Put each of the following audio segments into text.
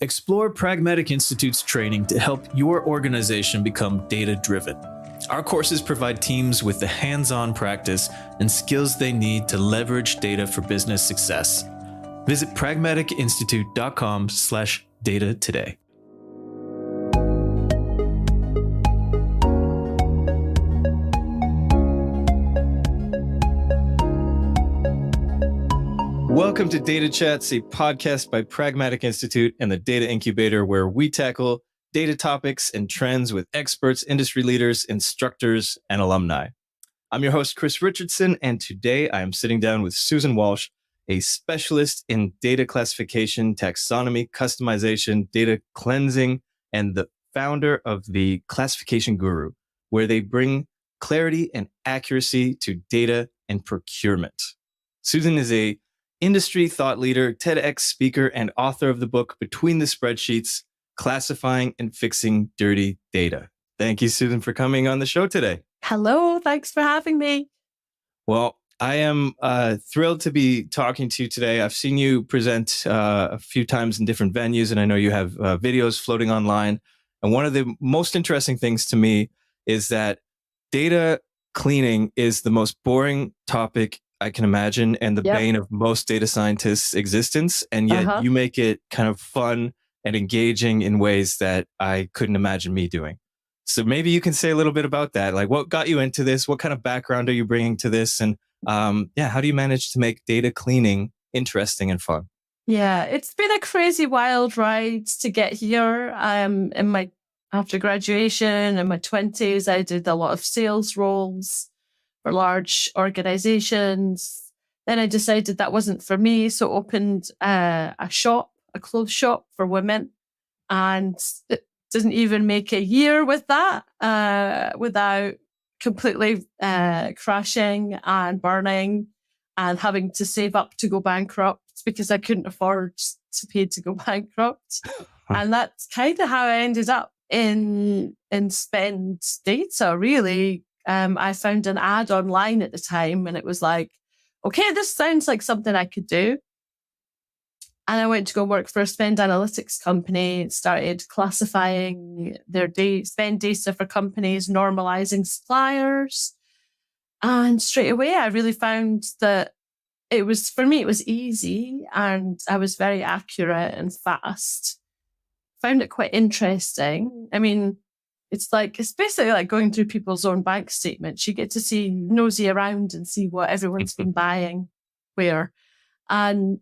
Explore Pragmatic Institute's training to help your organization become data-driven. Our courses provide teams with the hands-on practice and skills they need to leverage data for business success. Visit pragmaticinstitute.com/data today. Welcome to Data Chats, a podcast by Pragmatic Institute and the Data Incubator, where we tackle data topics and trends with experts, industry leaders, instructors, and alumni. I'm your host, Chris Richardson, and today I am sitting down with Susan Walsh, a specialist in data classification, taxonomy, customization, data cleansing, and the founder of the Classification Guru, where they bring clarity and accuracy to data and procurement. Susan is a industry thought leader, TEDx speaker, and author of the book Between the Spreadsheets, Classifying and Fixing Dirty Data. Thank you, Susan, for coming on the show today. Hello, thanks for having me. Well, I am thrilled to be talking to you today. I've seen you present a few times in different venues, and I know you have videos floating online. And one of the most interesting things to me is that data cleaning is the most boring topic I can imagine, and the bane of most data scientists' existence. And yet you make it kind of fun and engaging in ways that I couldn't imagine me doing. So maybe you can say a little bit about that. Like, what got you into this? What kind of background are you bringing to this? And how do you manage to make data cleaning interesting and fun? Yeah, it's been a crazy wild ride to get here. After graduation in my 20s, I did a lot of sales roles for large organizations. Then I decided that wasn't for me, so opened a clothes shop for women, and it didn't even make a year with that without completely crashing and burning and having to save up to go bankrupt because I couldn't afford to pay to go bankrupt. And that's kind of how I ended up in spend data, really. I found an ad online at the time and it was like, okay, this sounds like something I could do. And I went to go work for a spend analytics company, started classifying their spend data for companies, normalizing suppliers. And straight away, I really found that it was easy and I was very accurate and fast. Found it quite interesting. I mean, it's basically like going through people's own bank statements. You get to nosy around and see what everyone's been buying where. And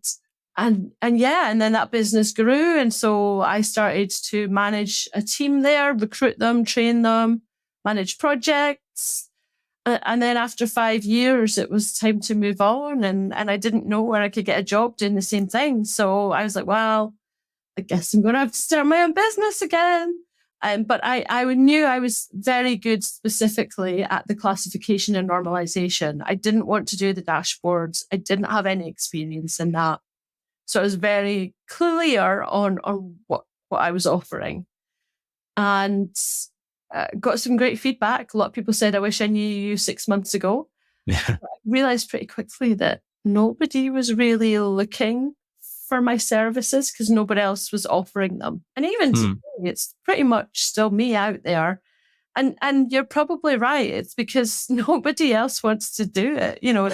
then that business grew. And so I started to manage a team there, recruit them, train them, manage projects. And then after 5 years, it was time to move on. And I didn't know where I could get a job doing the same thing. So I was like, well, I guess I'm going to have to start my own business again. But I knew I was very good specifically at the classification and normalization. I didn't want to do the dashboards. I didn't have any experience in that. So I was very clear on what I was offering. And got some great feedback. A lot of people said, I wish I knew you 6 months ago. Yeah. I realized pretty quickly that nobody was really looking for my services because nobody else was offering them. And even today, it's pretty much still me out there. And you're probably right. It's because nobody else wants to do it. You know,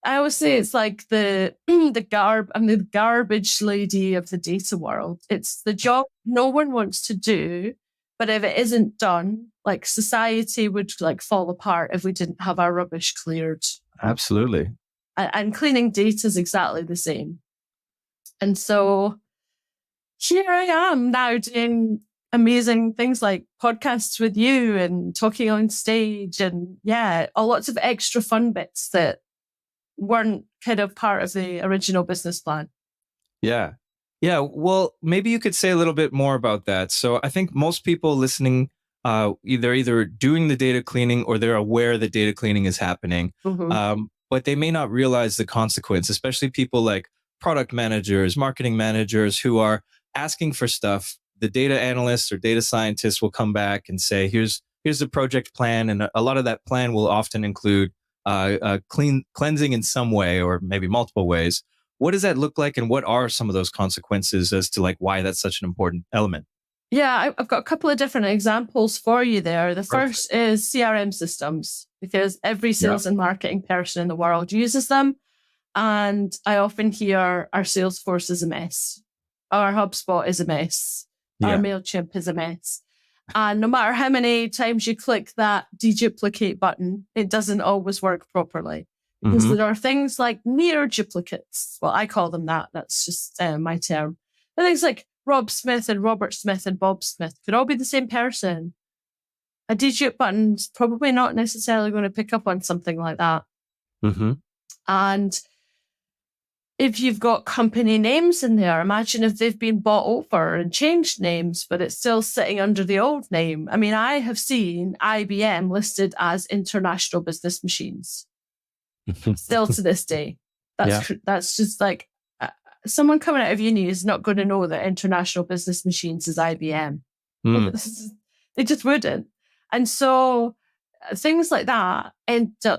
I always say it's like I'm the garbage lady of the data world. It's the job no one wants to do. But if it isn't done, like society would fall apart if we didn't have our rubbish cleared. Absolutely. And cleaning data is exactly the same. And so here I am now doing amazing things like podcasts with you and talking on stage and lots of extra fun bits that weren't kind of part of the original business plan. Yeah. Yeah. Well, maybe you could say a little bit more about that. So I think most people listening, either doing the data cleaning or they're aware that data cleaning is happening. Mm-hmm. But they may not realize the consequence, especially people like product managers, marketing managers who are asking for stuff. The data analysts or data scientists will come back and say, here's the project plan. And a lot of that plan will often include cleansing in some way or maybe multiple ways. what does that look like? And what are some of those consequences as to like why that's such an important element? Yeah, I've got a couple of different examples for you there. The Perfect. first is CRM systems, because every sales Yeah. and marketing person in the world uses them. And I often hear our Salesforce is a mess. Our HubSpot is a mess. Our Yeah. MailChimp is a mess. And no matter how many times you click that deduplicate button, it doesn't always work properly. Because Mhm. there are things like near duplicates. Well, I call them that. That's just my term. But things like Rob Smith and Robert Smith and Bob Smith could all be the same person. A dedupe button's probably not necessarily going to pick up on something like that. Mhm. And if you've got company names in there, imagine if they've been bought over and changed names, but it's still sitting under the old name. I mean, I have seen IBM listed as International Business Machines still to this day. Yeah. That's just like someone coming out of uni is not going to know that International Business Machines is IBM. Mm. They just wouldn't. And so things like that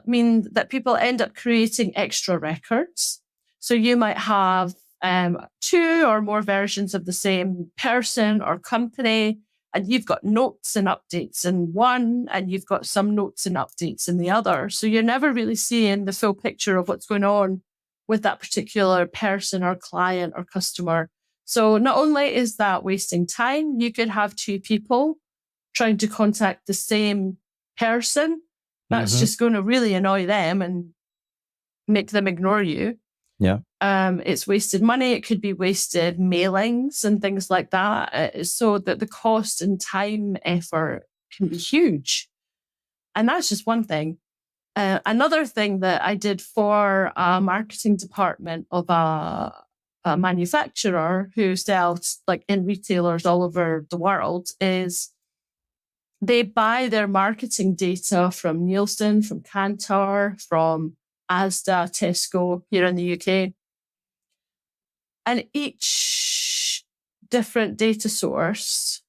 mean that people end up creating extra records. So you might have 2 or more versions of the same person or company, and you've got notes and updates in one, and you've got some notes and updates in the other. So you're never really seeing the full picture of what's going on with that particular person or client or customer. So not only is that wasting time, you could have 2 people trying to contact the same person. That's just going to really annoy them and make them ignore you. Yeah. It's wasted money. It could be wasted mailings and things like that. So that the cost and time effort can be huge. And that's just one thing. Another thing that I did for a marketing department of a manufacturer who sells like in retailers all over the world is they buy their marketing data from Nielsen, from Kantar, from Asda, Tesco here in the UK. And each different data source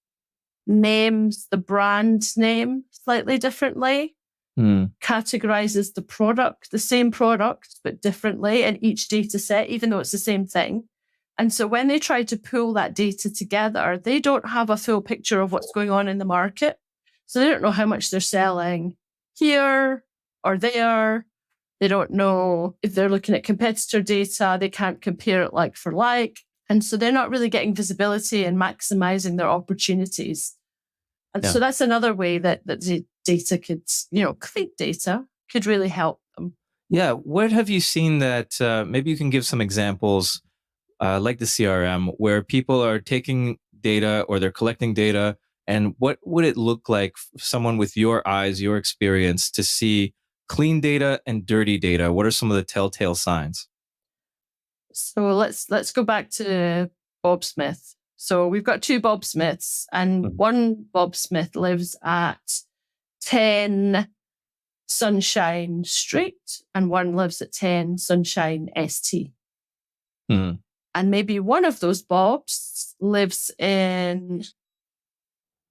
names the brand name slightly differently, categorizes the product, the same product, but differently in each data set, even though it's the same thing. And so when they try to pull that data together, they don't have a full picture of what's going on in the market. So they don't know how much they're selling here or there. They don't know if they're looking at competitor data. They can't compare it like for like. And so they're not really getting visibility and maximizing their opportunities. And so that's another way that the data could, clean data could really help them. Yeah. What have you seen that maybe you can give some examples like the CRM where people are taking data or they're collecting data, and what would it look like for someone with your eyes, your experience to see clean data and dirty data? What are some of the telltale signs? So let's go back to Bob Smith. So we've got 2 Bob Smiths, and one Bob Smith lives at 10 Sunshine Street, and one lives at 10 Sunshine ST. And maybe one of those Bobs lives in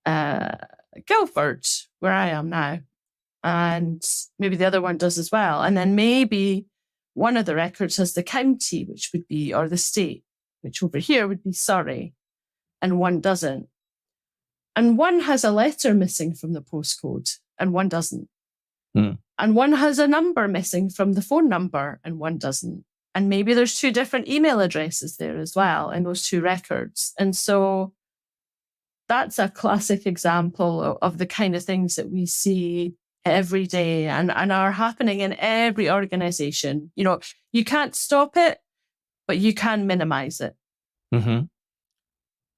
Guildford, where I am now. And maybe the other one does as well. And then maybe one of the records has the county, which would be, or the state, which over here would be Surrey, and one doesn't. And one has a letter missing from the postcode, and one doesn't. And one has a number missing from the phone number, and one doesn't. And maybe there's 2 different email addresses there as well in those 2 records. And so that's a classic example of the kind of things that we see every day and are happening in every organization. You can't stop it, but you can minimize it. And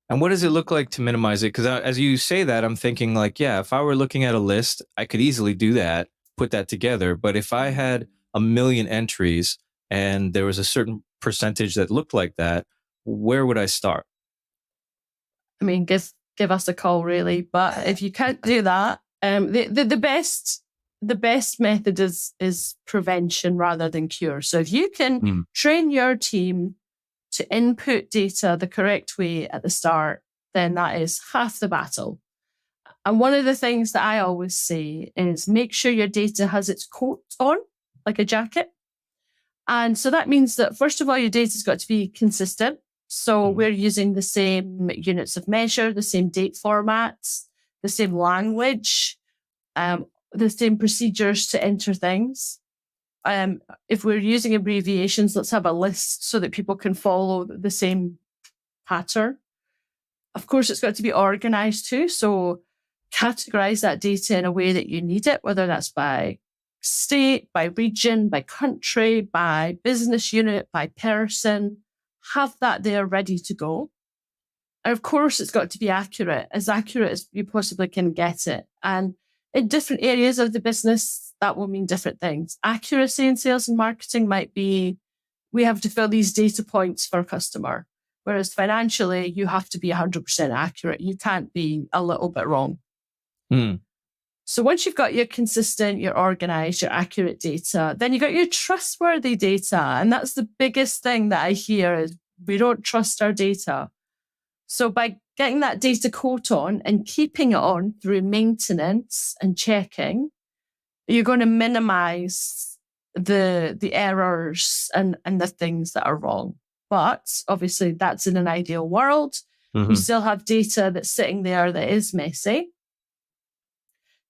what does it look like to minimize it? Because as you say that, I'm thinking like, yeah, if I were looking at a list, I could easily do that, put that together. But if I had 1 million entries and there was a certain percentage that looked like that, where would I start? I mean, give us a call, really. But if you can't do that, the best method is prevention rather than cure. So if you can train your team to input data the correct way at the start, then that is half the battle. And one of the things that I always say is make sure your data has its coat on, like a jacket. And so that means that, first of all, your data's got to be consistent. So we're using the same units of measure, the same date formats, the same language, the same procedures to enter things. If we're using abbreviations, let's have a list so that people can follow the same pattern. Of course, it's got to be organized too. So categorize that data in a way that you need it, whether that's by state, by region, by country, by business unit, by person. Have that there ready to go. And of course, it's got to be accurate as you possibly can get it. And in different areas of the business, that will mean different things. Accuracy in sales and marketing might be, we have to fill these data points for a customer. Whereas financially, you have to be 100% accurate. You can't be a little bit wrong. So once you've got your consistent, your organized, your accurate data, then you've got your trustworthy data. And that's the biggest thing that I hear is we don't trust our data. So by getting that data coat on and keeping it on through maintenance and checking, you're going to minimize the errors and the things that are wrong. But obviously that's in an ideal world. You still have data that's sitting there that is messy.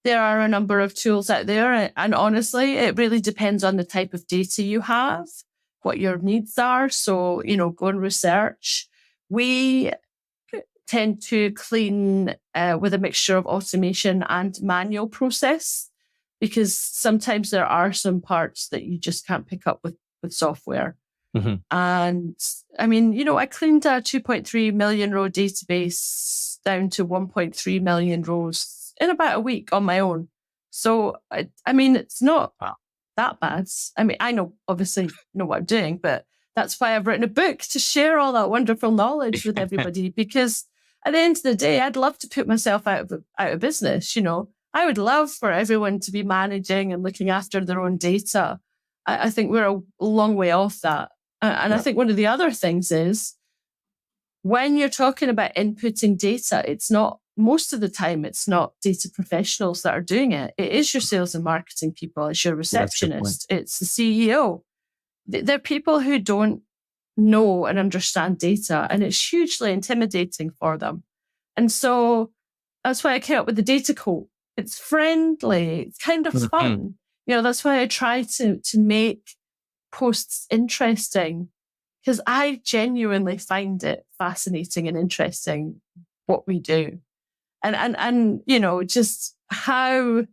There are a number of tools out there. And honestly, it really depends on the type of data you have, what your needs are. So, go and research. We tend to clean with a mixture of automation and manual process, because sometimes there are some parts that you just can't pick up with software. And I mean, I cleaned a 2.3 million row database down to 1.3 million rows in about a week on my own. So, I mean, it's not that bad. I mean, I obviously know what I'm doing, but that's why I've written a book to share all that wonderful knowledge with everybody, because at the end of the day, I'd love to put myself out of business. I would love for everyone to be managing and looking after their own data. I think we're a long way off that. And I think one of the other things is when you're talking about inputting data, most of the time, it's not data professionals that are doing it. It is your sales and marketing people. It's your receptionist. It's the CEO. They're people who don't know and understand data, and it's hugely intimidating for them. And so that's why I came up with the data code. It's friendly. It's kind of fun. That's why I try to make posts interesting, because I genuinely find it fascinating and interesting what we do. And just how,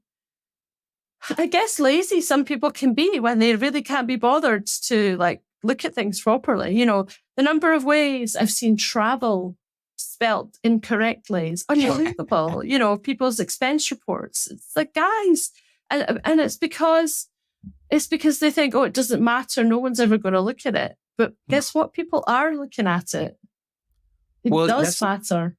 I guess, lazy some people can be when they really can't be bothered to look at things properly. The number of ways I've seen travel spelt incorrectly is unbelievable. People's expense reports. It's like, guys, and it's because they think, oh, it doesn't matter. No one's ever going to look at it. But guess what? People are looking at it. It does matter.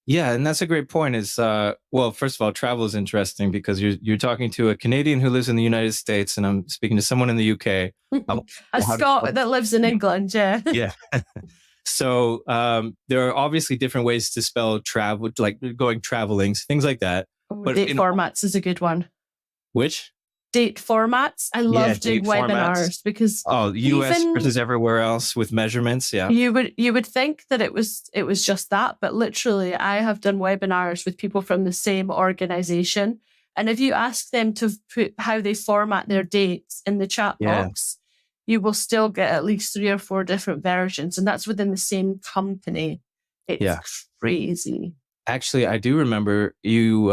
Yeah, and that's a great point. Is first of all, travel is interesting because you're talking to a Canadian who lives in the United States, and I'm speaking to someone in the UK. A Scot that lives in England, yeah. Yeah. So there are obviously different ways to spell travel, like going traveling, things like that. But date formats is a good one. Which? Date formats. I love doing webinars because US versus everywhere else with measurements. Yeah. You would think that it was just that, but literally I have done webinars with people from the same organization. And if you ask them to put how they format their dates in the chat box, you will still get at least 3 or 4 different versions. And that's within the same company. It's crazy. Actually, I do remember you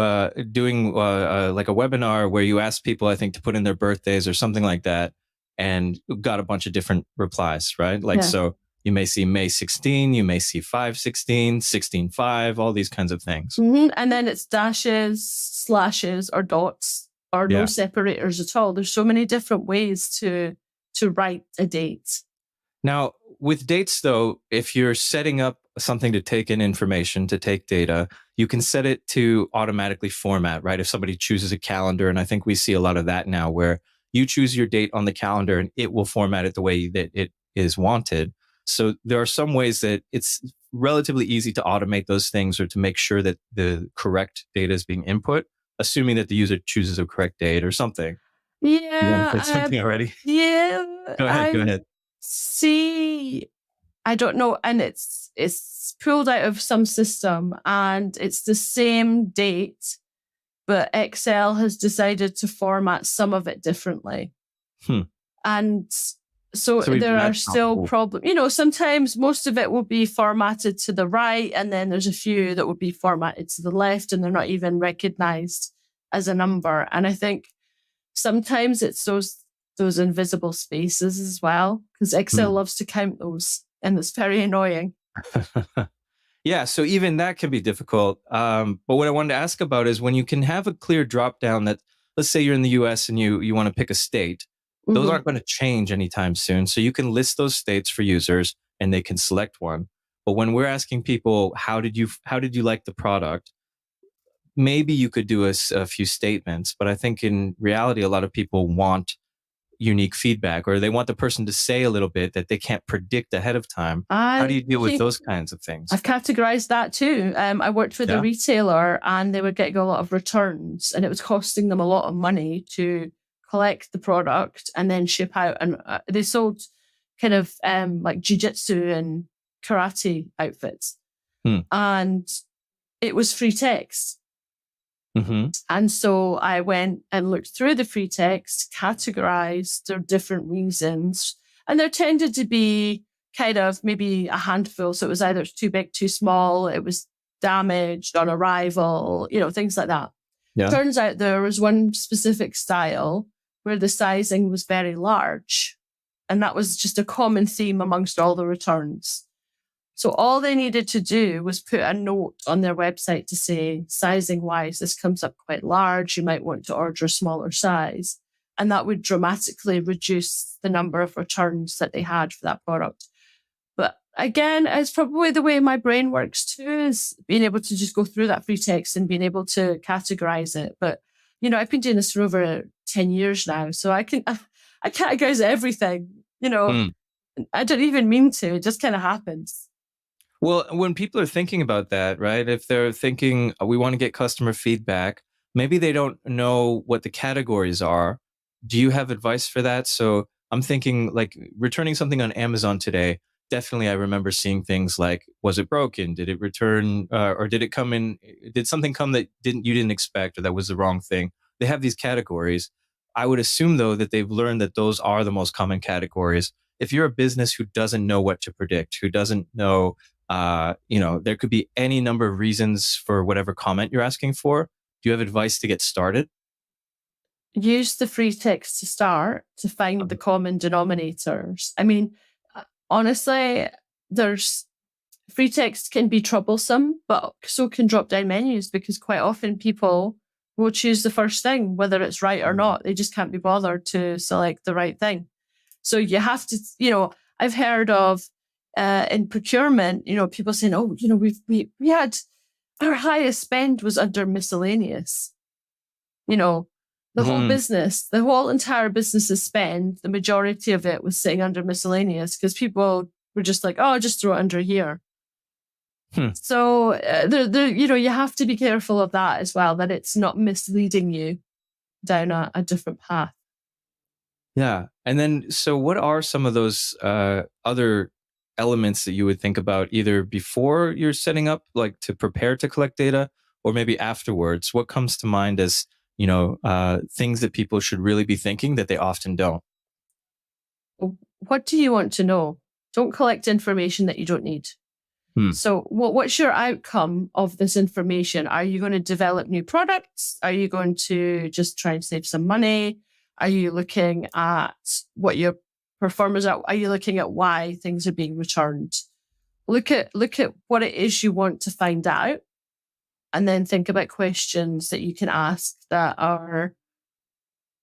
doing like a webinar where you asked people, I think, to put in their birthdays or something like that, and got a bunch of different replies, right? So you may see May 16, you may see 5/16, 16/5, all these kinds of things. And then it's dashes, slashes, or dots, or no separators at all. There's so many different ways to write a date. Now, with dates, though, if you're setting up something to take in information, to take data, you can set it to automatically format, right? If somebody chooses a calendar, and I think we see a lot of that now, where you choose your date on the calendar and it will format it the way that it is wanted. So there are some ways that it's relatively easy to automate those things or to make sure that the correct data is being input, assuming that the user chooses a correct date or something. You want to Yeah, say something already? yeah, Go ahead. Go ahead. see. I don't know, and it's pulled out of some system, and it's the same date, but Excel has decided to format some of it differently. Hmm. And so So even there are that's not still cool. problems. Sometimes most of it will be formatted to the right, and then there's a few that will be formatted to the left, and they're not even recognized as a number. And I think sometimes it's those invisible spaces as well, because Excel loves to count those, and it's very annoying. Yeah, so even that can be difficult. But what I wanted to ask about is when you can have a clear drop down that, let's say you're in the US and you want to pick a state, those Mhm. aren't going to change anytime soon. So you can list those states for users and they can select one. But when we're asking people, how did you like the product? Maybe you could do a few statements, but I think in reality, a lot of people want unique feedback, or they want the person to say a little bit that they can't predict ahead of time. How do I you deal with those kinds of things? I've categorized that too. I worked with a Yeah. retailer, and they were getting a lot of returns, and it was costing them a lot of money to collect the product and then ship out. And they sold kind of like jujitsu and karate outfits, Hmm. and it was free text. Mm-hmm. And so I went and looked through the free text, categorized their different reasons. And there tended to be kind of maybe a handful. So it was either too big, too small, it was damaged on arrival, things like that. Yeah. Turns out there was one specific style where the sizing was very large. And that was just a common theme amongst all the returns. So all they needed to do was put a note on their website to say, sizing wise, this comes up quite large. You might want to order a smaller size. And that would dramatically reduce the number of returns that they had for that product. But again, it's probably the way my brain works too, is being able to just go through that free text and being able to categorize it. But, I've been doing this for over 10 years now. So I categorize everything, I don't even mean to, it just kind of happens. Well, when people are thinking about that, right? If they're thinking we want to get customer feedback, maybe they don't know what the categories are. Do you have advice for that? So I'm thinking like returning something on Amazon today. Definitely, I remember seeing things like, was it broken? Did it return, or did it come in? Did something come that you didn't expect, or that was the wrong thing? They have these categories. I would assume though that they've learned that those are the most common categories. If you're a business who doesn't know what to predict, who doesn't know there could be any number of reasons for whatever comment you're asking for. Do you have advice to get started? Use the free text to start to find the common denominators. I mean, honestly, there's free text can be troublesome, but so can drop down menus, because quite often people will choose the first thing, whether it's right or not. They just can't be bothered to select the right thing. So you have to, I've heard of in procurement, people saying, oh, we had our highest spend was under miscellaneous. The whole business, the whole entire business's spend, the majority of it was sitting under miscellaneous, because people were just like, oh, just throw it under here. So you have to be careful of that as well, that it's not misleading you down a different path. Yeah. And then, so what are some of those other elements that you would think about either before you're setting up, like to prepare to collect data, or maybe afterwards? What comes to mind as, things that people should really be thinking that they often don't? What do you want to know? Don't collect information that you don't need. So what's your outcome of this information? Are you going to develop new products? Are you going to just try and save some money? Are you looking at what your performers are? Are you looking at why things are being returned? Look at what it is you want to find out, and then think about questions that you can ask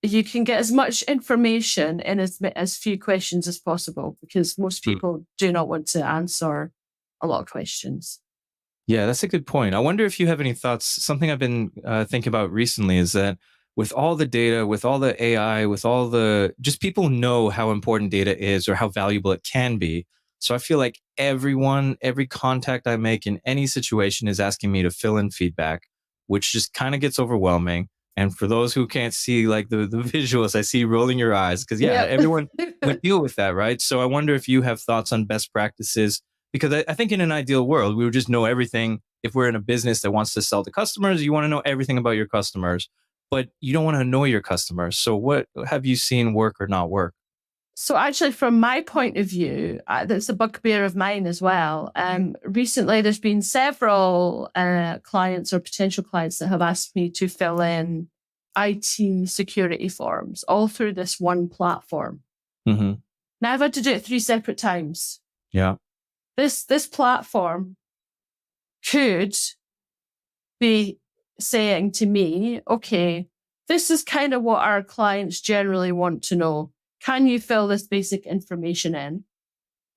you can get as much information in as few questions as possible, because most people do not want to answer a lot of questions. Yeah, that's a good point. I wonder if you have any thoughts. Something I've been thinking about recently is that with all the data, with all the AI, with all just people know how important data is or how valuable it can be. So I feel like every contact I make in any situation is asking me to fill in feedback, which just kind of gets overwhelming. And for those who can't see like the visuals, I see you rolling your eyes because everyone would deal with that, right? So I wonder if you have thoughts on best practices, because I think in an ideal world, we would just know everything. If we're in a business that wants to sell to customers, you want to know everything about your customers, but you don't want to annoy your customers. So what have you seen work or not work? So actually, from my point of view, that's a bugbear of mine as well. Recently, there's been several clients or potential clients that have asked me to fill in IT security forms all through this one platform. Mm-hmm. Now, I've had to do it 3 separate times. Yeah. This platform could be saying to me, okay, this is kind of what our clients generally want to know. Can you fill this basic information in?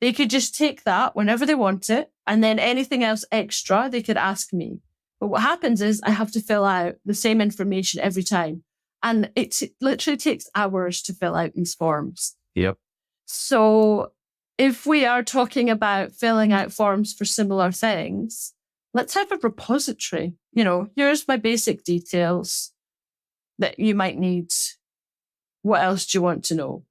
They could just take that whenever they want it, and then anything else extra, they could ask me. But what happens is I have to fill out the same information every time. And it literally takes hours to fill out these forms. Yep. So if we are talking about filling out forms for similar things, let's have a repository. Here's my basic details that you might need. What else do you want to know?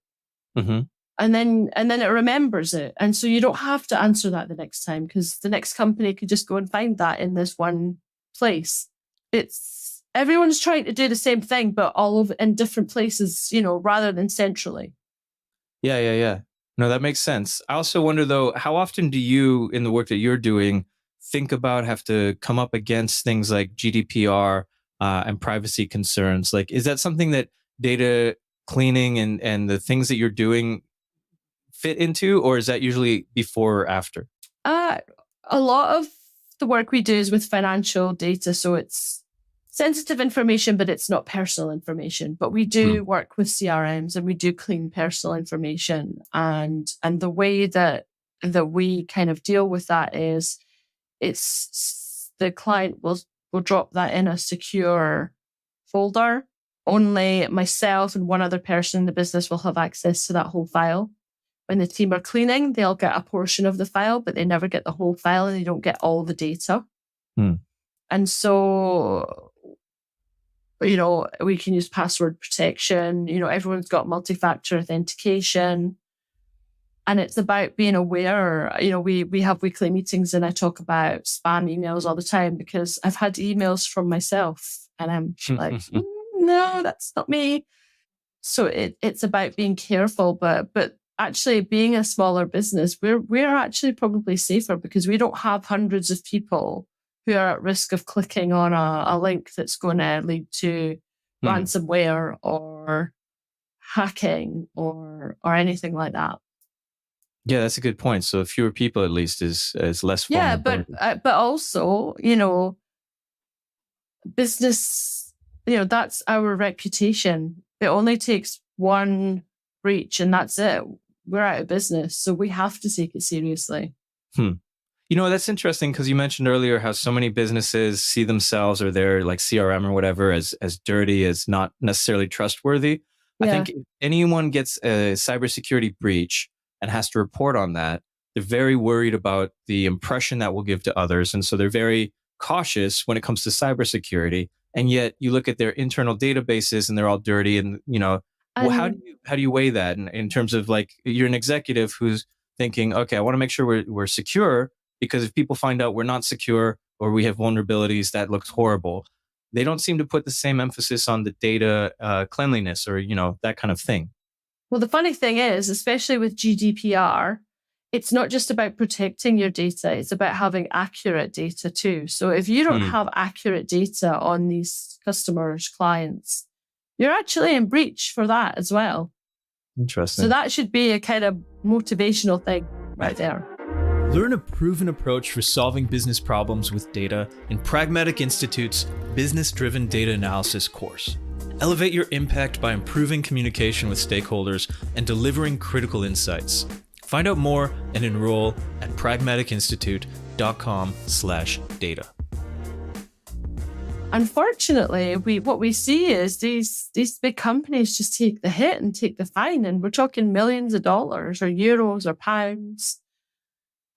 Mm-hmm. And then it remembers it. And so you don't have to answer that the next time, because the next company could just go and find that in this one place. Everyone's trying to do the same thing, but all over in different places, rather than centrally. Yeah. No, that makes sense. I also wonder though, how often do you, in the work that you're doing, think about have to come up against things like GDPR and privacy concerns? Like, is that something that data cleaning and the things that you're doing fit into, or is that usually before or after? A lot of the work we do is with financial data, so it's sensitive information, but it's not personal information. But we do work with CRMs and we do clean personal information, and the way that we kind of deal with that is it's the client will drop that in a secure folder. Only myself and one other person in the business will have access to that whole file. When the team are cleaning, they'll get a portion of the file, but they never get the whole file and they don't get all the data. And so, we can use password protection. Everyone's got multi-factor authentication. And it's about being aware. We have weekly meetings and I talk about spam emails all the time, because I've had emails from myself and I'm like, no, that's not me. So it's about being careful, but actually being a smaller business, we're actually probably safer because we don't have hundreds of people who are at risk of clicking on a link that's going to lead to ransomware or hacking or anything like that. Yeah, that's a good point. So fewer people at least is less vulnerable. Yeah, but also, business, that's our reputation. It only takes one breach and that's it. We're out of business. So we have to take it seriously. That's interesting because you mentioned earlier how so many businesses see themselves or their like CRM or whatever as dirty, as not necessarily trustworthy. Yeah. I think if anyone gets a cybersecurity breach and has to report on that, they're very worried about the impression that will give to others. And so they're very cautious when it comes to cybersecurity. And yet you look at their internal databases and they're all dirty. And, well, how do you weigh that in terms of like, you're an executive who's thinking, okay, I want to make sure we're secure, because if people find out we're not secure or we have vulnerabilities, that looks horrible. They don't seem to put the same emphasis on the data cleanliness or, that kind of thing. Well, the funny thing is, especially with GDPR, it's not just about protecting your data. It's about having accurate data too. So if you don't have accurate data on these customers, clients, you're actually in breach for that as well. Interesting. So that should be a kind of motivational thing right there. Learn a proven approach for solving business problems with data in Pragmatic Institute's Business-Driven Data Analysis course. Elevate your impact by improving communication with stakeholders and delivering critical insights. Find out more and enroll at pragmaticinstitute.com/data. Unfortunately, what we see is these big companies just take the hit and take the fine, and we're talking millions of dollars or euros or pounds.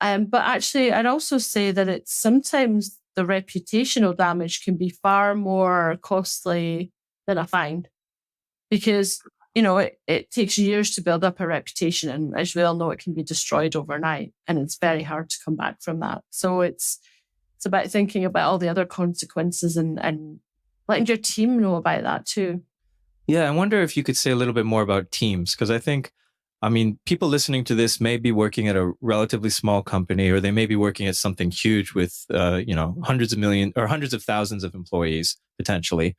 But actually, I'd also say that it's sometimes the reputational damage can be far more costly than I find. Because, it takes years to build up a reputation. And as we all know, it can be destroyed overnight. And it's very hard to come back from that. So it's about thinking about all the other consequences and letting your team know about that too. Yeah, I wonder if you could say a little bit more about teams, because people listening to this may be working at a relatively small company, or they may be working at something huge with, hundreds of million or hundreds of thousands of employees potentially.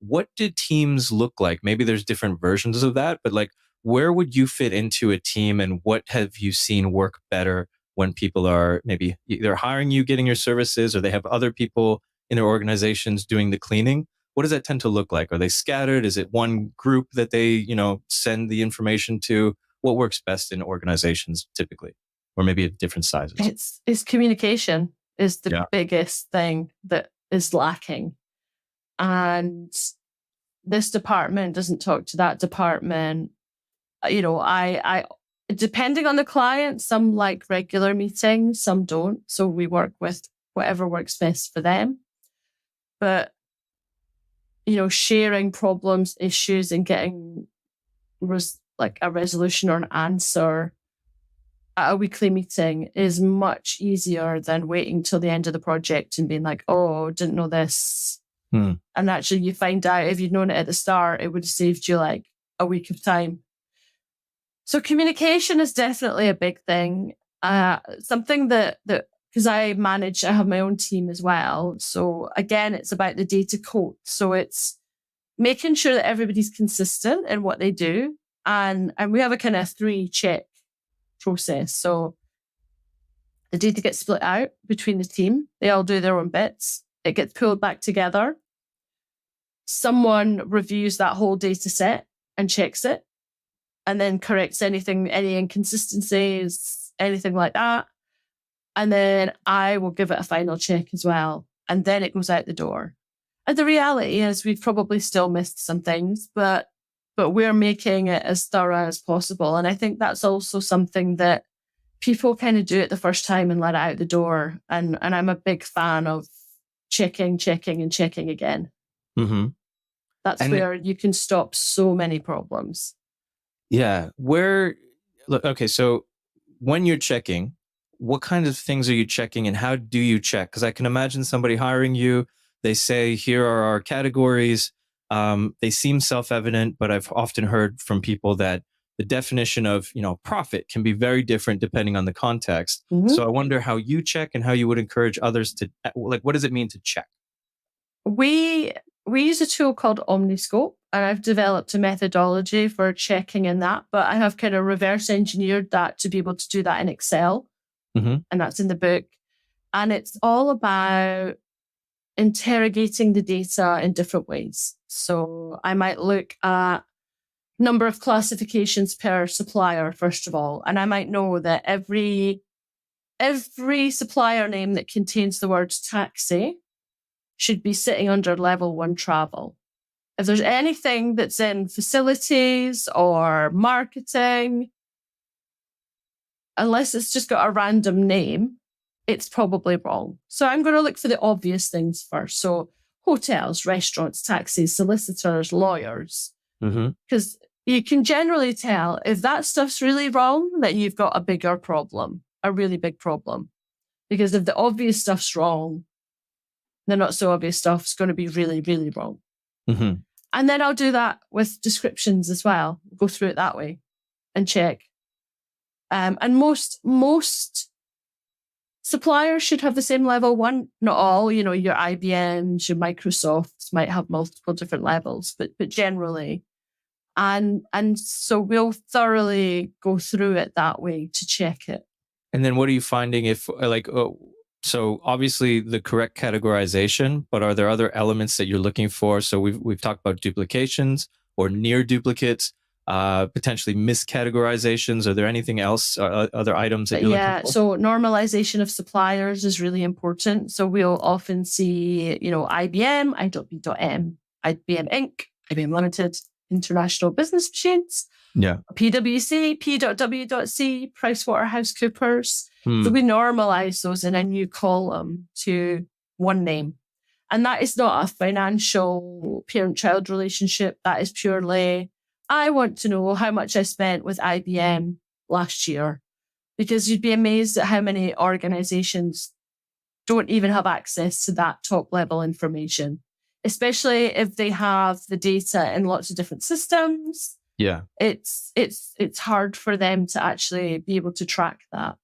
What do teams look like? Maybe there's different versions of that, but like, where would you fit into a team, and what have you seen work better when people are maybe either hiring you, getting your services, or they have other people in their organizations doing the cleaning? What does that tend to look like? Are they scattered? Is it one group that they, send the information to? What works best in organizations typically, or maybe at different sizes? It's communication is the biggest thing that is lacking. And this department doesn't talk to that department. I depending on the client, some like regular meetings, some don't. So we work with whatever works best for them. But, sharing problems, issues, and getting a resolution or an answer at a weekly meeting is much easier than waiting till the end of the project and being like, oh, didn't know this. And actually you find out if you'd known it at the start, it would have saved you like a week of time. So communication is definitely a big thing. Something that because I have my own team as well. So again, it's about the data code. So it's making sure that everybody's consistent in what they do. And we have a kind of 3-check process. So the data gets split out between the team. They all do their own bits. It gets pulled back together. Someone reviews that whole data set and checks it, and then corrects any inconsistencies, anything like that. And then I will give it a final check as well. And then it goes out the door. And the reality is we've probably still missed some things, but we're making it as thorough as possible. And I think that's also something that people kind of do it the first time and let it out the door. And I'm a big fan of checking and checking again. Mm-hmm. That's where you can stop so many problems. Yeah. So when you're checking, what kind of things are you checking, and how do you check? Because I can imagine somebody hiring you, they say, here are our categories. They seem self-evident, but I've often heard from people that the definition of, profit can be very different depending on the context. Mm-hmm. So I wonder how you check and how you would encourage others to, what does it mean to check? We use a tool called Omniscope, and I've developed a methodology for checking in that, but I have kind of reverse engineered that to be able to do that in Excel. Mm-hmm. And that's in the book. And it's all about interrogating the data in different ways. So I might look at number of classifications per supplier, first of all. And I might know that every supplier name that contains the words taxi should be sitting under level 1 travel. If there's anything that's in facilities or marketing, unless it's just got a random name, it's probably wrong. So I'm going to look for the obvious things first. So hotels, restaurants, taxis, solicitors, lawyers. Because you can generally tell if that stuff's really wrong, that you've got a bigger problem, a really big problem. Because if the obvious stuff's wrong, the not so obvious stuff's going to be really, really wrong. Mm-hmm. And then I'll do that with descriptions as well. Go through it that way and check. And most suppliers should have the same level 1. Not all, your IBMs, your Microsofts might have multiple different levels, but generally. And so we'll thoroughly go through it that way to check it. And then what are you finding if so obviously the correct categorization, but are there other elements that you're looking for? So we've talked about duplications or near duplicates, potentially miscategorizations. Are there anything else, other items that you're looking for? So normalization of suppliers is really important. So we'll often see, IBM, IWM, IBM Inc., IBM Limited, International Business Machines, PwC, P.W.C, PricewaterhouseCoopers. So we normalize those in a new column to one name. And that is not a financial parent-child relationship. That is purely, I want to know how much I spent with IBM last year, because you'd be amazed at how many organizations don't even have access to that top level information, especially if they have the data in lots of different systems. Yeah. It's hard for them to actually be able to track that.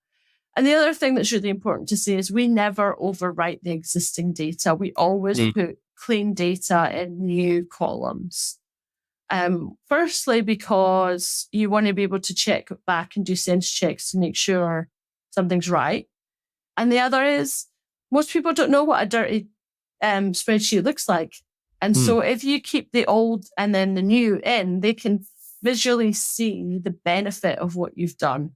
And the other thing that's really important to say is we never overwrite the existing data. We always put clean data in new columns. Firstly, because you want to be able to check back and do sense checks to make sure something's right. And the other is most people don't know what a dirty spreadsheet looks like. And so if you keep the old and then the new in, they can visually see the benefit of what you've done.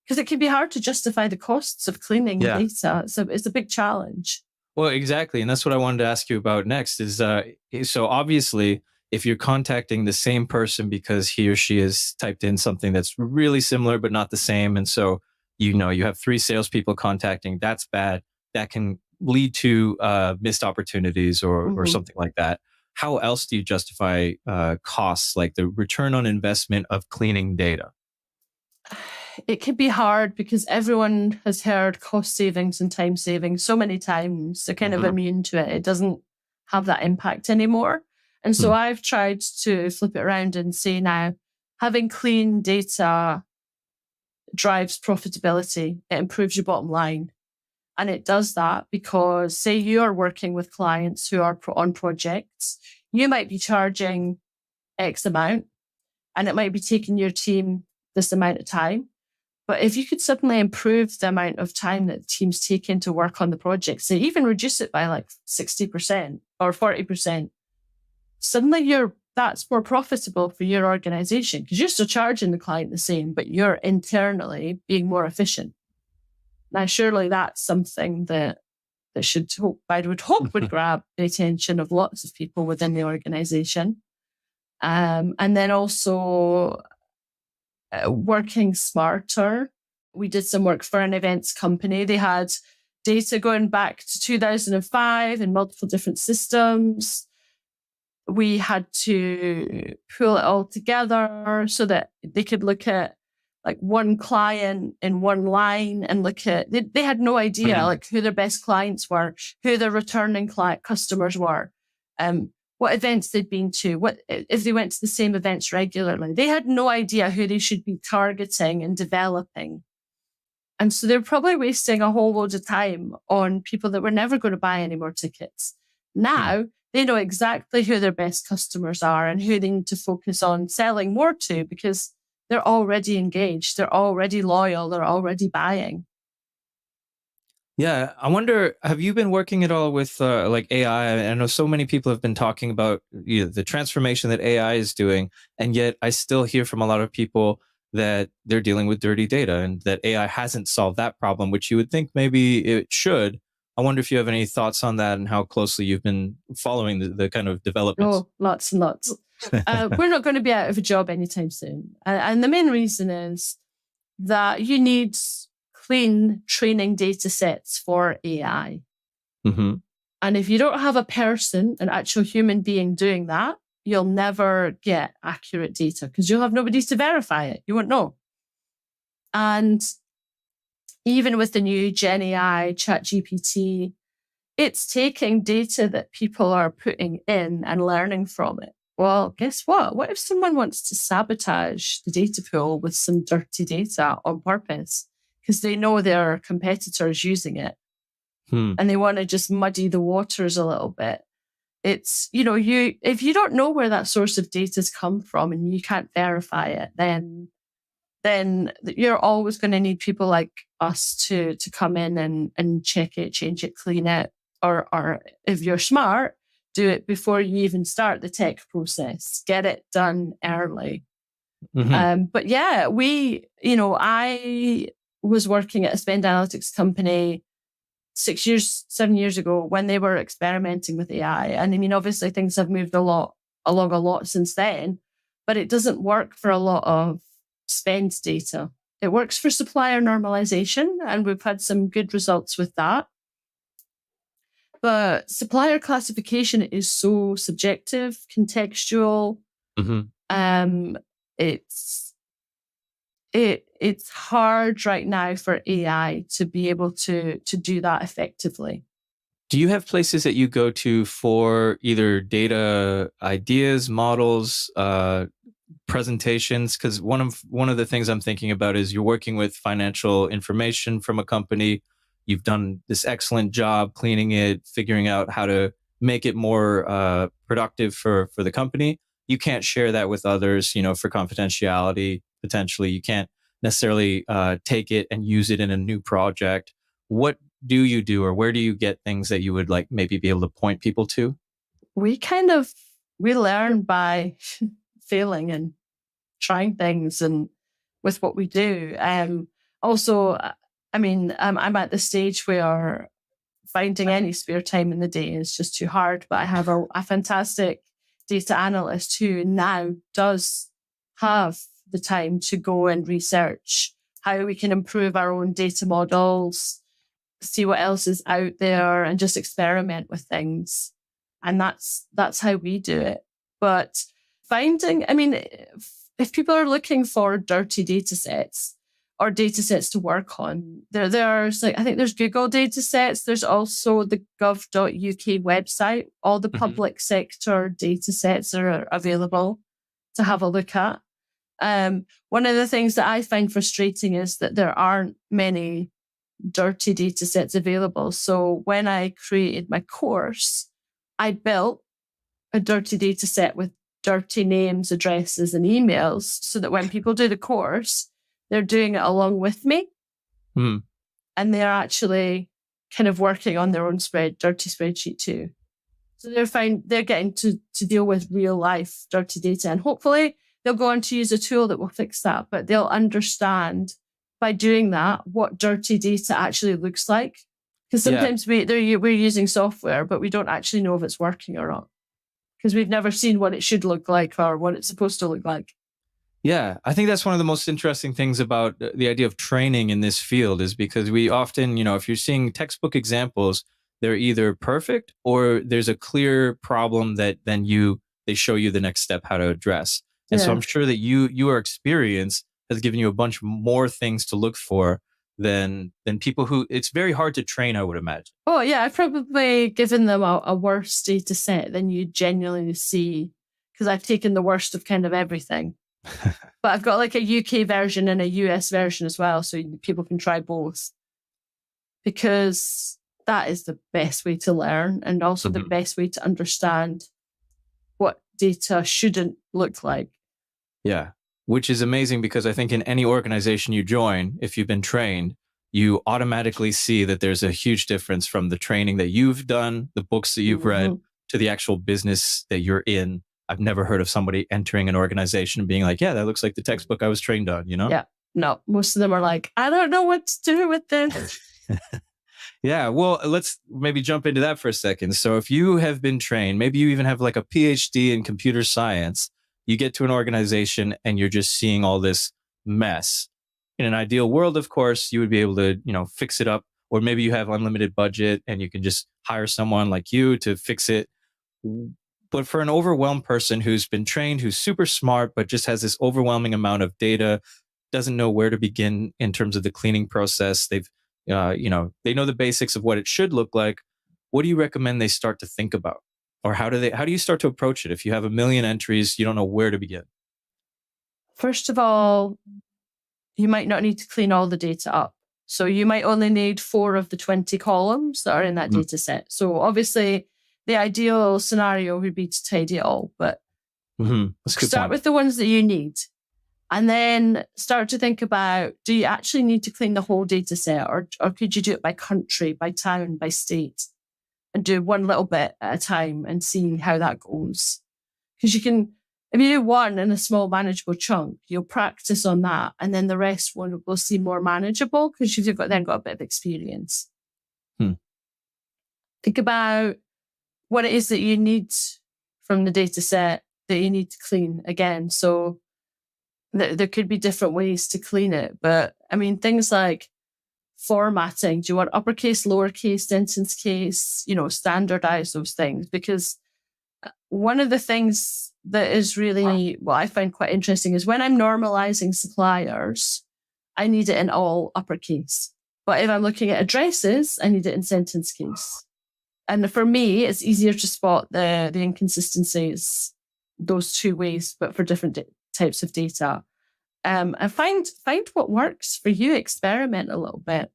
Because it can be hard to justify the costs of cleaning data. So it's a big challenge. Well, exactly. And that's what I wanted to ask you about next is, so obviously, if you're contacting the same person because he or she has typed in something that's really similar, but not the same. And so, you have 3 salespeople contacting, that's bad. That can lead to missed opportunities or something like that. How else do you justify costs, like the return on investment of cleaning data? It can be hard because everyone has heard cost savings and time savings so many times. They're kind of immune to it. It doesn't have that impact anymore. And so I've tried to flip it around and say now, having clean data drives profitability. It improves your bottom line. And it does that because, say, you're working with clients who are on projects, you might be charging X amount, and it might be taking your team this amount of time. But if you could suddenly improve the amount of time that the team's taking to work on the project, say even reduce it by like 60% or 40%, suddenly that's more profitable for your organization because you're still charging the client the same, but you're internally being more efficient. Now, surely that's something that I would hope would grab the attention of lots of people within the organization. And then also working smarter. We did some work for an events company. They had data going back to 2005 in multiple different systems. We had to pull it all together so that they could look at like one client in one line and look at, they had no idea like who their best clients were, who their returning customers were, what events they'd been to, what if they went to the same events regularly. They had no idea who they should be targeting and developing. And so they're probably wasting a whole load of time on people that were never going to buy any more tickets. Now they know exactly who their best customers are and who they need to focus on selling more to because they're already engaged, they're already loyal, they're already buying. Yeah, I wonder, have you been working at all with like AI? I know so many people have been talking about the transformation that AI is doing, and yet I still hear from a lot of people that they're dealing with dirty data and that AI hasn't solved that problem, which you would think maybe it should. I wonder if you have any thoughts on that and how closely you've been following the kind of developments. Oh, lots and lots. We're not going to be out of a job anytime soon. And the main reason is that you need clean training data sets for AI. And if you don't have a person, an actual human being doing that, you'll never get accurate data because you'll have nobody to verify it. You won't know. And even with the new Gen AI, ChatGPT, it's taking data that people are putting in and learning from it. Well, guess what? What if someone wants to sabotage the data pool with some dirty data on purpose because they know their competitors using it and they want to just muddy the waters a little bit? It's, if you don't know where that source of data's come from and you can't verify it, then you're always going to need people like us to come in and check it, change it, clean it, or if you're smart, do it before you even start the tech process. Get it done early. But yeah, I was working at a spend analytics company 7 years ago when they were experimenting with AI. And I mean, obviously things have moved along a lot since then, but it doesn't work for a lot of spend data. It works for supplier normalization, and we've had some good results with that. But supplier classification is so subjective, contextual. Mm-hmm. It's hard right now for AI to be able to do that effectively. Do you have places that you go to for either data ideas, models, presentations? Because one of the things I'm thinking about is you're working with financial information from a company. You've done this excellent job cleaning it, figuring out how to make it more productive for the company. You can't share that with others, for confidentiality. Potentially, you can't necessarily take it and use it in a new project. What do you do, or where do you get things that you would like maybe be able to point people to? We learn by failing and trying things and with what we do. Also, I'm at the stage where finding any spare time in the day is just too hard, but I have a fantastic data analyst who now does have the time to go and research how we can improve our own data models, see what else is out there, and just experiment with things. And that's how we do it. But if people are looking for dirty data sets or data sets to work on, there's I think there's Google data sets. There's also the gov.uk website. All the public sector data sets are available to have a look at. One of the things that I find frustrating is that there aren't many dirty data sets available. So when I created my course, I built a dirty data set with dirty names, addresses, and emails so that when people do the course, they're doing it along with me. Mm. And they're actually kind of working on their own dirty spreadsheet too. So they're getting to deal with real life dirty data. And hopefully they'll go on to use a tool that will fix that, but they'll understand by doing that what dirty data actually looks like. Because sometimes we're using software, but we don't actually know if it's working or not, because we've never seen what it should look like or what it's supposed to look like. Yeah, I think that's one of the most interesting things about the idea of training in this field, is because we often, if you're seeing textbook examples, they're either perfect or there's a clear problem that then they show you the next step how to address. And so I'm sure that your experience has given you a bunch more things to look for than people who it's very hard to train, I would imagine. Oh yeah, I've probably given them a worse data set than you genuinely see, because I've taken the worst of kind of everything. But I've got like a UK version and a US version as well, so people can try both, because that is the best way to learn and also the best way to understand what data shouldn't look like. Yeah, which is amazing, because I think in any organization you join, if you've been trained, you automatically see that there's a huge difference from the training that you've done, the books that you've read, to the actual business that you're in. I've never heard of somebody entering an organization and being like, yeah, that looks like the textbook I was trained on, Yeah. No, most of them are like, I don't know what to do with this. Yeah, well, let's maybe jump into that for a second. So if you have been trained, maybe you even have like a PhD in computer science, you get to an organization and you're just seeing all this mess. In an ideal world, of course, you would be able to, fix it up. Or maybe you have unlimited budget and you can just hire someone like you to fix it. But for an overwhelmed person who's been trained, who's super smart, but just has this overwhelming amount of data, doesn't know where to begin in terms of the cleaning process. They know the basics of what it should look like. What do you recommend they start to think about? Or how do you start to approach it? If you have 1 million entries, you don't know where to begin. First of all, you might not need to clean all the data up. So you might only need 4 of the 20 columns that are in that data set. So obviously the ideal scenario would be to tidy it all, but start with the ones that you need. And then start to think about, do you actually need to clean the whole data set, or could you do it by country, by town, by state, and do one little bit at a time and see how that goes? Because you can, if you do one in a small manageable chunk, you'll practice on that, and then the rest will seem more manageable because you've got a bit of experience. Think about what it is that you need from the data set that you need to clean again. So there could be different ways to clean it. But I mean, things like formatting? Do you want uppercase, lowercase, sentence case? Standardize those things, because one of the things that is really what I find quite interesting is when I'm normalizing suppliers, I need it in all uppercase. But if I'm looking at addresses, I need it in sentence case. And for me, it's easier to spot the inconsistencies those two ways, but for different types of data. And find what works for you. Experiment a little bit.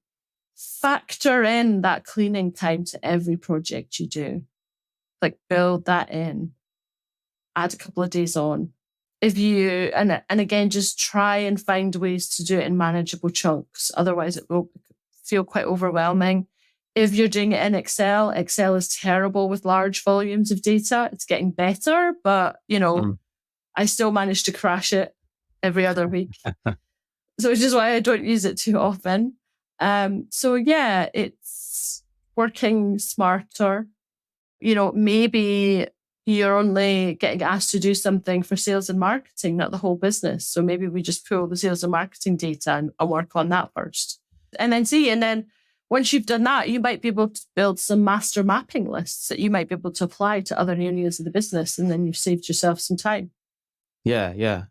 Factor in that cleaning time to every project you do. Like build that in. Add a couple of days on. If you and again, just try and find ways to do it in manageable chunks. Otherwise, it will feel quite overwhelming. If you're doing it in Excel is terrible with large volumes of data. It's getting better, but I still manage to crash it every other week. So which is why I don't use it too often. So yeah, it's working smarter. Maybe you're only getting asked to do something for sales and marketing, not the whole business. So maybe we just pull the sales and marketing data and work on that first. And then once you've done that, you might be able to build some master mapping lists that you might be able to apply to other areas of the business. And then you've saved yourself some time. Yeah.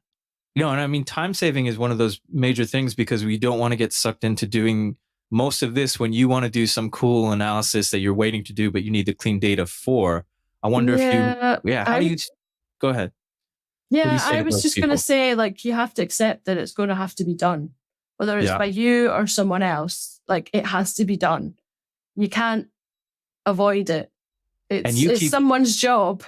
And I mean, time saving is one of those major things because we don't want to get sucked into doing most of this when you want to do some cool analysis that you're waiting to do, but you need the clean data for. I wonder go ahead. Yeah, I was just going to say, you have to accept that it's going to have to be done, whether it's by you or someone else. It has to be done. You can't avoid it. It's someone's job.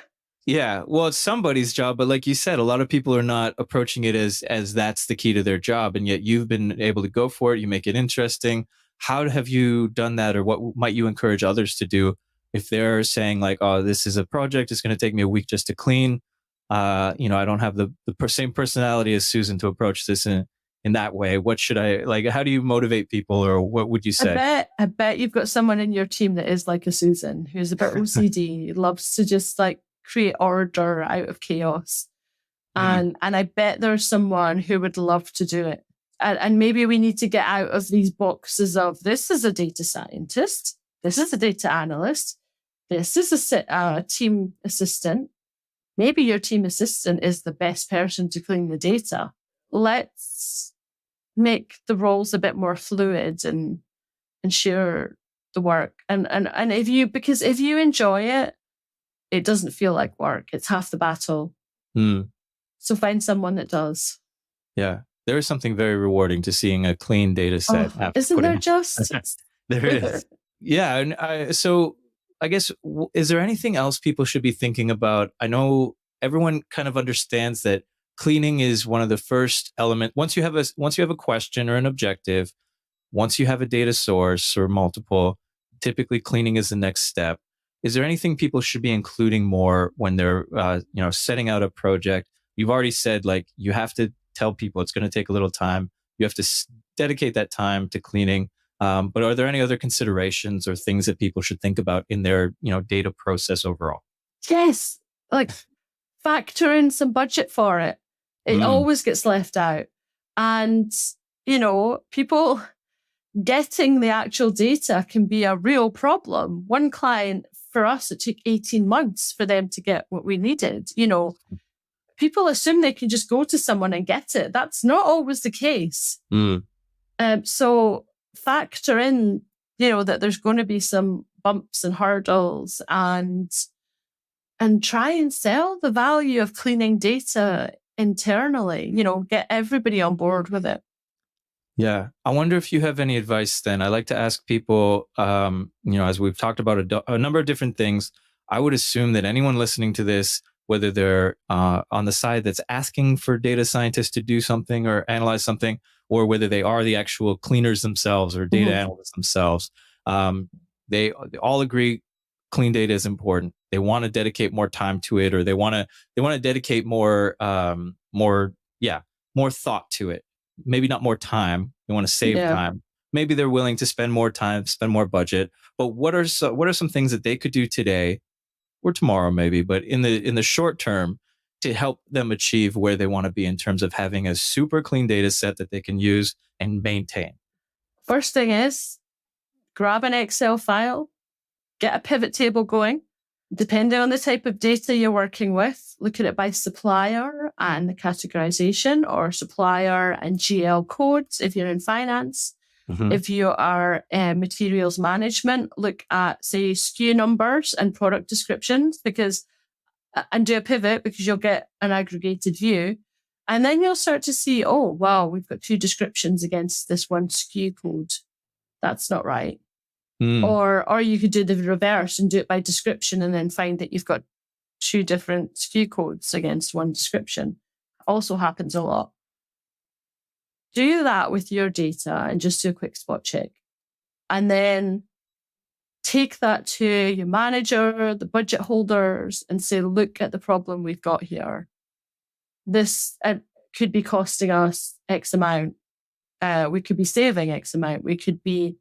Yeah, well, it's somebody's job, but like you said, a lot of people are not approaching it as that's the key to their job, and yet you've been able to go for it. You make it interesting. How have you done that, or what might you encourage others to do if they're saying this is a project, it's going to take me a week just to clean. I don't have the same personality as Susan to approach this in that way. What should I how do you motivate people, or what would you say? I bet you've got someone in your team that is like a Susan, who's a bit OCD, loves to just create order out of chaos. And I bet there's someone who would love to do it. And maybe we need to get out of these boxes of this is a data scientist, this is a data analyst, this is a team assistant. Maybe your team assistant is the best person to clean the data. Let's make the roles a bit more fluid and share the work. And if you enjoy it, it doesn't feel like work. It's half the battle. So find someone that does. Yeah. There is something very rewarding to seeing a clean data set. Isn't there just? There is. Yeah. And so I guess, is there anything else people should be thinking about? I know everyone kind of understands that cleaning is one of the first elements. Once you have a question or an objective, once you have a data source or multiple, typically cleaning is the next step. Is there anything people should be including more when they're setting out a project? You've already said you have to tell people it's going to take a little time. You have to dedicate that time to cleaning. But are there any other considerations or things that people should think about in their data process overall? Yes, factor in some budget for it. It always gets left out. And, people getting the actual data can be a real problem. One client, for us, it took 18 months for them to get what we needed. People assume they can just go to someone and get it. That's not always the case. So factor in, that there's going to be some bumps and hurdles, and try and sell the value of cleaning data internally, get everybody on board with it. Yeah. I wonder if you have any advice then. I like to ask people, as we've talked about a number of different things, I would assume that anyone listening to this, whether they're on the side that's asking for data scientists to do something or analyze something, or whether they are the actual cleaners themselves or data analysts themselves, they all agree clean data is important. They want to dedicate more time to it, or they want to dedicate more thought to it. Maybe not more time. They want to save time. Maybe they're willing to spend more time, spend more budget. But what are some things that they could do today or tomorrow, maybe, but in the short term, to help them achieve where they want to be in terms of having a super clean data set that they can use and maintain? First thing is grab an Excel file, get a pivot table going. Depending on the type of data you're working with, look at it by supplier and the categorization, or supplier and GL codes if you're in finance. Mm-hmm. If you are materials management, look at, say, SKU numbers and product descriptions, and do a pivot, because you'll get an aggregated view. And then you'll start to see, oh, wow, we've got 2 descriptions against this one SKU code. That's not right. Or you could do the reverse and do it by description, and then find that you've got 2 different SKU codes against one description. Also happens a lot. Do that with your data and just do a quick spot check. And then take that to your manager, the budget holders, and say, look at the problem we've got here. This could be costing us X amount. We could be saving X amount. We could be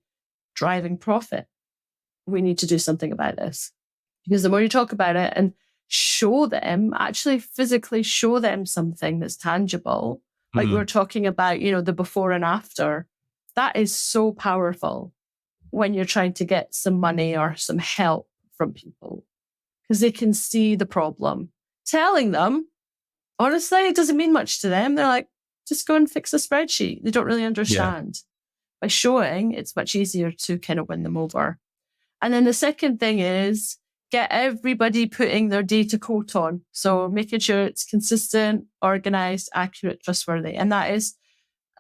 driving profit. We need to do something about this. Because the more you talk about it and show them, actually physically show them something that's tangible, like we were talking about, the before and after, that is so powerful when you're trying to get some money or some help from people, because they can see the problem. Telling them, honestly, it doesn't mean much to them. They're like, just go and fix a spreadsheet. They don't really understand. Yeah. By showing, it's much easier to kind of win them over. And then the second thing is get everybody putting their data coat on. So making sure it's consistent, organized, accurate, trustworthy. And that is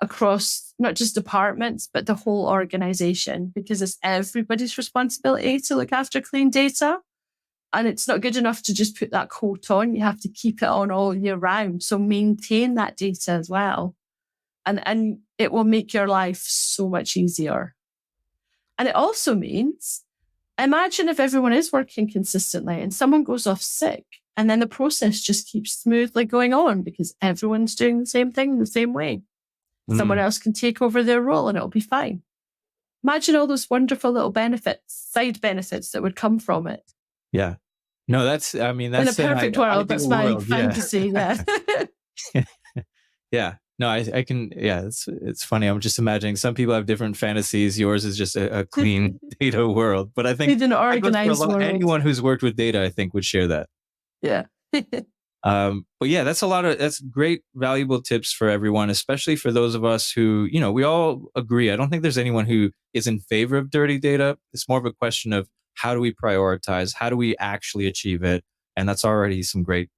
across not just departments, but the whole organization, because it's everybody's responsibility to look after clean data. And it's not good enough to just put that coat on. You have to keep it on all year round. So maintain that data as well. And it will make your life so much easier. And it also means, imagine if everyone is working consistently and someone goes off sick, and then the process just keeps smoothly going on because everyone's doing the same thing the same way. Someone else can take over their role and it'll be fine. Imagine all those wonderful little benefits, side benefits that would come from it. Yeah. No, that's in a perfect world. That's my fantasy. Yeah. Yeah. No, I can. Yeah, it's funny. I'm just imagining some people have different fantasies. Yours is just a clean data world. But I think an organized world. Anyone who's worked with data, I think, would share that. Yeah. But yeah, that's great, valuable tips for everyone, especially for those of us who, we all agree. I don't think there's anyone who is in favor of dirty data. It's more of a question of how do we prioritize? How do we actually achieve it? And that's already some great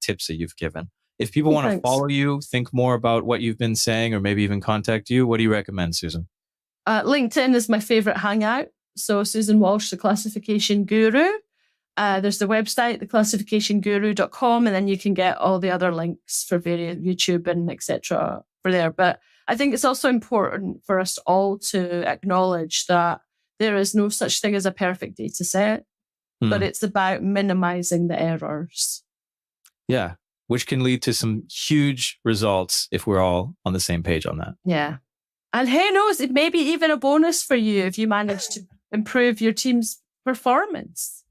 tips that you've given. If people want to follow you, think more about what you've been saying, or maybe even contact you, what do you recommend, Susan? LinkedIn is my favorite hangout. So Susan Walsh, the classification guru. There's the website, theclassificationguru.com, and then you can get all the other links for various YouTube and etc. for there. But I think it's also important for us all to acknowledge that there is no such thing as a perfect data set, but it's about minimizing the errors. Yeah, which can lead to some huge results if we're all on the same page on that. Yeah. And who knows, it may be even a bonus for you if you manage to improve your team's performance.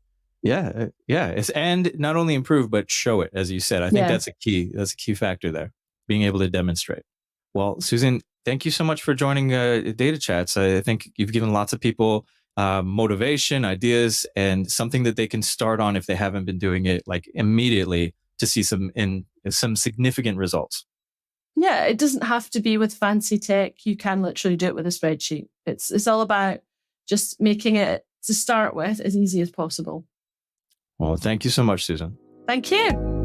Yeah. And not only improve, but show it, as you said. I think that's a key factor there, being able to demonstrate. Well, Susan, thank you so much for joining Data Chats. I think you've given lots of people motivation, ideas, and something that they can start on if they haven't been doing it like immediately to see some significant results. Yeah, it doesn't have to be with fancy tech. You can literally do it with a spreadsheet. It's all about just making it, to start with, as easy as possible. Well, thank you so much, Susan. Thank you.